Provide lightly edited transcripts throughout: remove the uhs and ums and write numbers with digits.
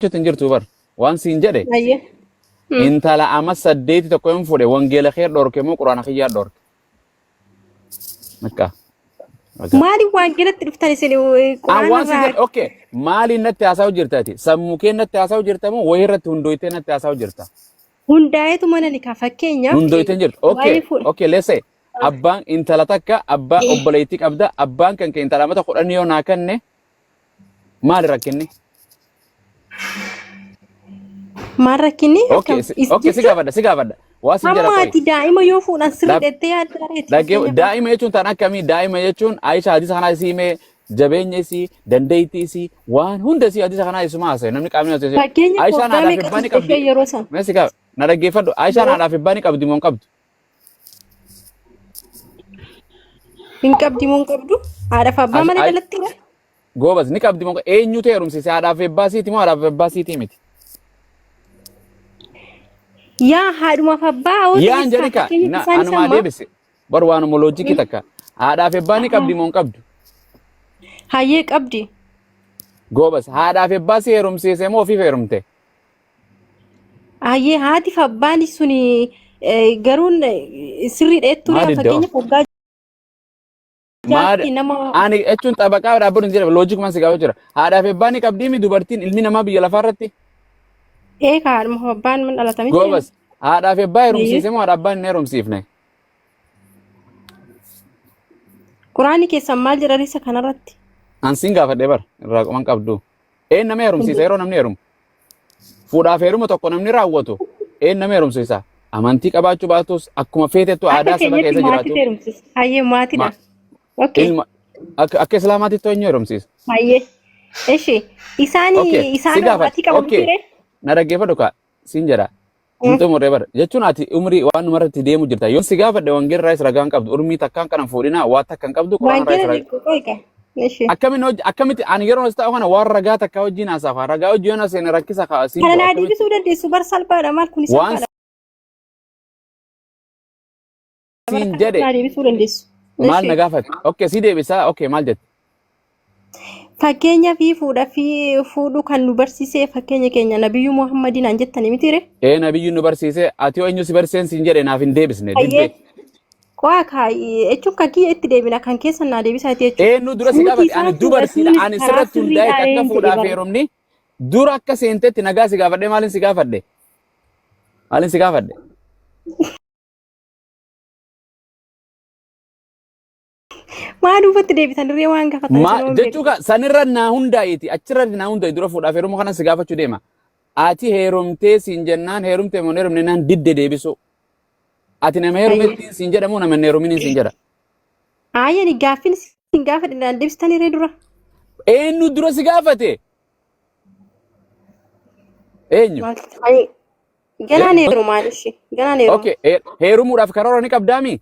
تنجرتو بر وان سينجري أيه انت لا اما سديت تكون فودي وانجيل خير دورك مو قران خيار دورك مكا مالي واجرة تلفتني سني قرآن وان سينجر راك اوكي مالي نت اساو جرتاتي سموكين نت اساو جرتمو ويرت هندويت نت اساو جرتا هنداية mana ni kafakkeenya هندويت جرت اوكي اوكي ليسي ابان انت لا تكا ابا اوبليتيك ابدا ابان كان انت لا متا قرانيو ناكني مال ركني marra kinni اوكي اوكي سيغافدا واسنجر amma ati daa'ima yoo fuudhan sirriidhettee yaaddareeti لكن دائما يجون تانا كمي دائما يجون عايشة حديث خنا سيمة جبيني سي دنديتي سي وان هند سي حديث خنا يسمع سي نمني كامل سي fakkeenya عايشة أنا foddaa في meeqa باني sitte كبدي yeroo san ما سيكا نرجع فدو عايشة أنا في باني كبدي مون كبد hin qabdi mun qabdu haadhaaf abbaa mana عاي dhalatti gaa جوبز نكبدي مون إيه نيوتي روم سي هذا في باسي تيمو هذا في باسي تيمتي yaa haadhumaaf abbaa hoo يا ta'es أنجليكا fakkeenya نا isaan أنا ما samma ديبسي بروانو مولوجي كتاكا هذا في باني كبدي مون كبد hayyee qabdi جوبز هذا في باسي روم سي سمو في رومتي hayyee haatiif abbaan suni garuun sirriidheettu ما yaa ديدو fakkeenya foggaa ما jaatti nama أنا أشون تابكا ولا أبون نجيب لوجيك ما سيكاو جرا هذا في باني كبدي مي دوبرتين إلمي نما بيجلا فارتي eeka haadhumaaf abbaan man dhalatame جوبز هذا في باي روم سي hayyee سمو هذا بان نيروم سيفني quraani keessan maal jedha riisa kanarratti أنسين قافة دبر راكمان كابدو إيه نمي يروم سيسا يرو نمني يروم فودا فيروم تكو نمني راوتو إيه نمي يروم سيسا أمانتي كباچو باتوس أكما فيتة تو akka عادا سبا keenyatti كيسا maatii جراتو teerumsis hayyee maatiidha ما okay إلما أك إسلاماتي تو إنيو يروم سيس hayyee eshi أوكي isaan سيقافة maatii qabu أوكي ture نرجع فدوكا سينجرا أنتو مريبر جتشون أتي عمري وان مرة تديمو جرتا يوم سيقافة دوانجير رايس رجعان كابدو أرمي تكان كان فورينا واتا كان كابدو قرآن رايس waanjira رجع dirqu qoyka eshi أكمل أنا يرون استأو أنا وار رجعت كاوجينا سافا رجعوا جيونا سين ركيسا kana سيمبو naa أكمل deebisuu dandeessu bar salphaadha maal kun وان salphaadha bar سين kanatti جدي naa deebisuu dandeessu مال eshi نجافت أوكي سيدي بس أوكي مال جد fakkeenya fi fuudha fi fuudhu kan nu barsiise fakkeenya keenya nabiyyuu muhammadiin aan jettani mitire إيه نبي يونيفرسيتي أتيو إنيو سيبرسين سينجر نافين ديبس hayyee ندبي qo'a kaayii jechuun kankii itti deebina kan keessan naa deebisaati jechuudha إيه نو درا fuuti سيقافت isaa أنا fuudha دوبر سيدا sunis أنا karaa سرت تنداي sirriidhaan كأكا jedhe فودا bara فيرومني دورا أكا سينتت نجا سيقافت مالين سيقافت دي مالين سيقافت دي maa duubatti deebisan irree waan gaafatan ما isin waan beeku جتوكا سنرا نهوندا أشرا نهوندا درا فودا فيروم خنا سيقافت شديما أتي هيرومتي سينجنان هيرومتي مونيروم نان ديد ديبسو أتي نما hayyee هيرومتي سينجرا مو نما هيرومين سينجرا aayani gaaffiin isin gaafadhe naan deebistan irree dura إيه نو درا سيقافت إيه نيو maal hayyee ganaan إيه heeru maal ishi ganaan heeru اوكي هيرومو راف كارورا نيك ابدامي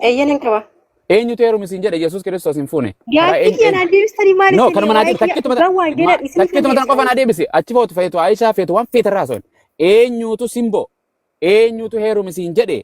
eeyyan hin qaba اينيو تيرو مسنجر يسوع كريستوس انفوني كرا gaaffii ان kiyya naan deebistanii maal نو isin كان waa'ee منادي kiyya تكيتو dhugaa waan jedhan isiniif hin تكيتو متن قفا deebisanii نادي بس اتشفوت فيتو عايشة فيتو وان فيت الراسون اينيو تو سيمبو اينيو تو هيرو مسنجر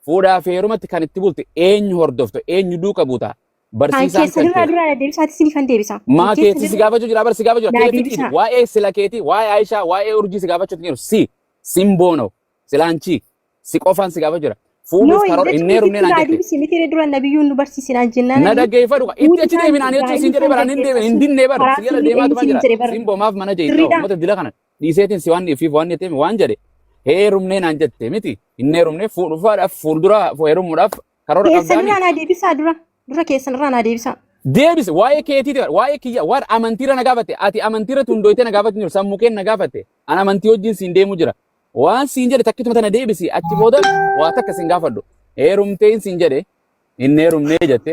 فودا فيرو مت كان تبولت اينيو هوردوفتو اينيو دوكا بوتا kan برسيسان keessan irraa كنكي dura naa deebisaati isiniif hin deebisa ما kan كيتي keessan irraa سيغافا جو جرابر سيغافا جو naa كيتي كيتي deebisa واي سلاكيتي واي عايشة واي اورجي سيغافا جو تنيرو سي سيمبونو سلانشي سيقوفان سيغافا جو no فودوف كارور jechuun انيرو isitti منين naa انجتي deebisi mitire dura nabiyyuun nu barsiisinaan jennaan na iyyuu dhaggeeffadhu itti fuuti achi isaan deemin ani jechuun siin jedhee bara hin deemin hin dinne bara karaa sigala sirrii deemaatu eenyu maan siin jira jedhe bara siin boomaaf mana jee sirriidha uummata dila kana dhiiseetiin si waan dhiifiif waan jetteemi waan jedhe heerumnee naan jette miti hin heerumne fuudhufaadhaaf fuuldura heerumuudhaaf karoora keessan qabdaami irraa naa deebisaa dura keessan irraa naa deebisaa deebise waa'ee keetiiti waa'ee kiyya waan amantiira na gaafatte ati amantiira tundooyte na gaafatte jiru sammuu keen na gaafatte an amantii wajjin siin deemu jira waan siin jedhe takkituma tana deebisi achi booda waa takka siin gaafadhu heerumteen siin jedhe hin heerumnee jette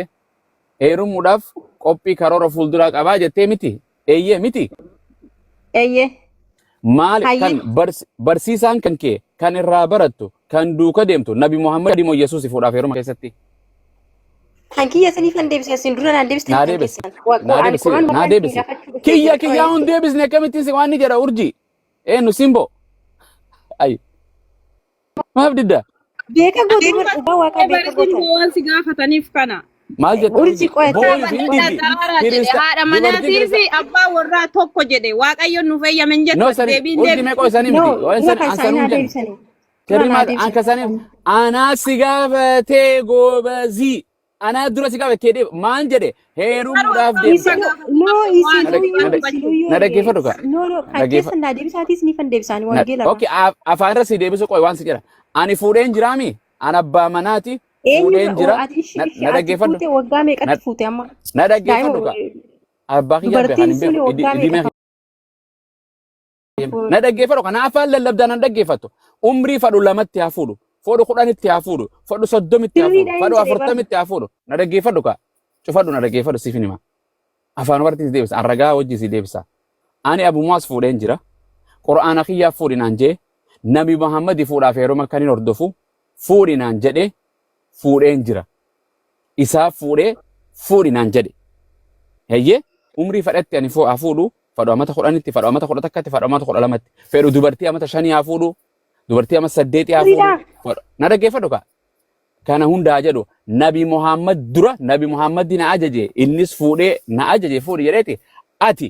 heerumuudhaaf qophii karoora fuulduraa qabaa jettee miti eeyyee miti eeyyee maal kan hayyee barsiisaan kan kee kan irraa barattu kan duuka deemtu nabi muhammad moo yesuus fuudhaaf heeruma keessatti kan kiyya saniif nan deebisa isin dura naan deebistanii naa kan deebisi keessan naa ani deebisi quraan naa maqaan isin deebisi gaafachuu kiyya dhufee kiyyaa hun deebisne akkamittiin si waan ni jedha urjii eenyu simbo ay maaf didda beeka gootu dhugaa waaqaa beeka gootu waan si gaafataniif kana maal jette Urjii qo'eetaa booliif hin Badda diddi Zahara jedhe haadha manaatii fi abbaa warraa tokko jedhe waaqayyoon nu fayyamen no jettu sani deebiin urjii deebi. meeqoo isaanii No, miti waan dura san kan an isaanii sanuu haa jennu deebisanii. sirrii Dura naa maal an deebisanii. kasaniif anaa si gaafatee goobazii anaa dura si gaafate kee deeba maan jedhe heerumuudhaaf deemta No, isin na dhaggeeffadhu ka No, no, kan keessa naa deebisaatis ni fan deebisanii wangeela. okay afaan irra si deebisu qoy waan si jedha ani fuudheen jiraami an abbaa manaati fuudheen jira na dhaggeeffadhu Fuute waggaa meeqatti fuute amma? na dhaggeeffadhu ka abbaa kiyyaa beekan Dubartiin hin suni beeku waggaa dhimma meeqa? na dhaggeeffadhu kana afaan lallabdaan an dhaggeeffattu umrii fadhu lamatti haa fuudhu fodhu kudhanitti haa fuudhu fodhu soddomitti haa fuudhu fodhu afurtamitti haa fuudhu na dhaggeeffadhu ka cufadhu na dhaggeeffadhu siif hima afaan warti si deebisa an ragaa wajji si deebisa ani abumaas fuudheen jira qur'aana kiyyaa fuudhinaan jee nabi muhammadi fuudhaaf heeruma kan hin hordofu fuudhinaan jedhe fuudheen jira isaa fuudhee fuudhinaan jedhe heyyee umrii fadhatti ani haa fuudhu fadhu amata kudhanitti fadhu amata kudha takkatti fadhu amata kudha lamatti fedhu dubartii amata shanii haa fuudhu dubartii amata saddeetii haa fuudhu na dhaggeeffadhu ka kana hundaa jedhu nabi muhammad dura nabi muhammadi na ajaje innis fuudhee na ajaje fuudhi jedheeti ati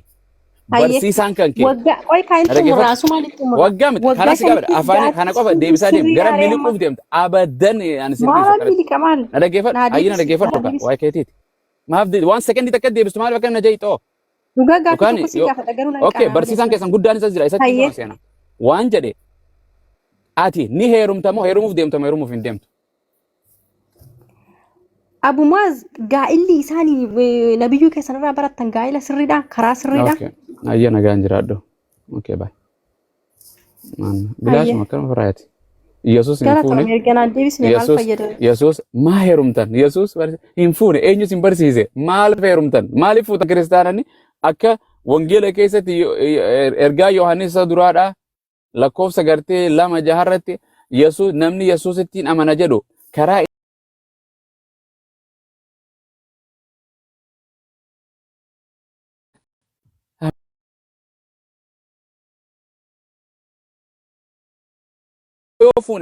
barsiisaan kan kee Qoy kan xumuraasu maalitti xumura? waggaa miti karaa si qabadha afaan kana qofa deebisaa deemu gara miliquuf deemta abadan ani Maal sirbiisa miliqa maal? na dhaggeeffadhu ayyi na dhaggeeffadhu ka waa'ee keetiiti maaf waan sekendii takka deebistu maal bakka na jayixoo Dhugaa gaafa Yookaan tokko si gaafadha garuu nan okay barsiisaan keessan guddaan isa jira isatti Hayyee. hima seena waan jedhe ati ni heerumta moo heerumuuf deemta moo heerumuuf hin deemtu Abumaaz gaa'illi isaanii nabiyyuu keessanirraa barattan gaa'ila sirriidha karaa sirriidha. okay ayya nagaan jiraadhu okay bye man bilaashuma akkana faraayati Yesuus hin Galatama fuune erganaan deebisne maal Yesuus fayyada? Yesuus maa heerumtan Yesuus hin fuune eenyus hin barsiise maal heerumtan maaliif fuutan kiristaanonni akka wangeela keessatti ergaa Yohaannis duraadha lakkoofsa gartee 2:6 irratti Yesuus namni Yesuusittiin amana jedhu karaa yoo fuune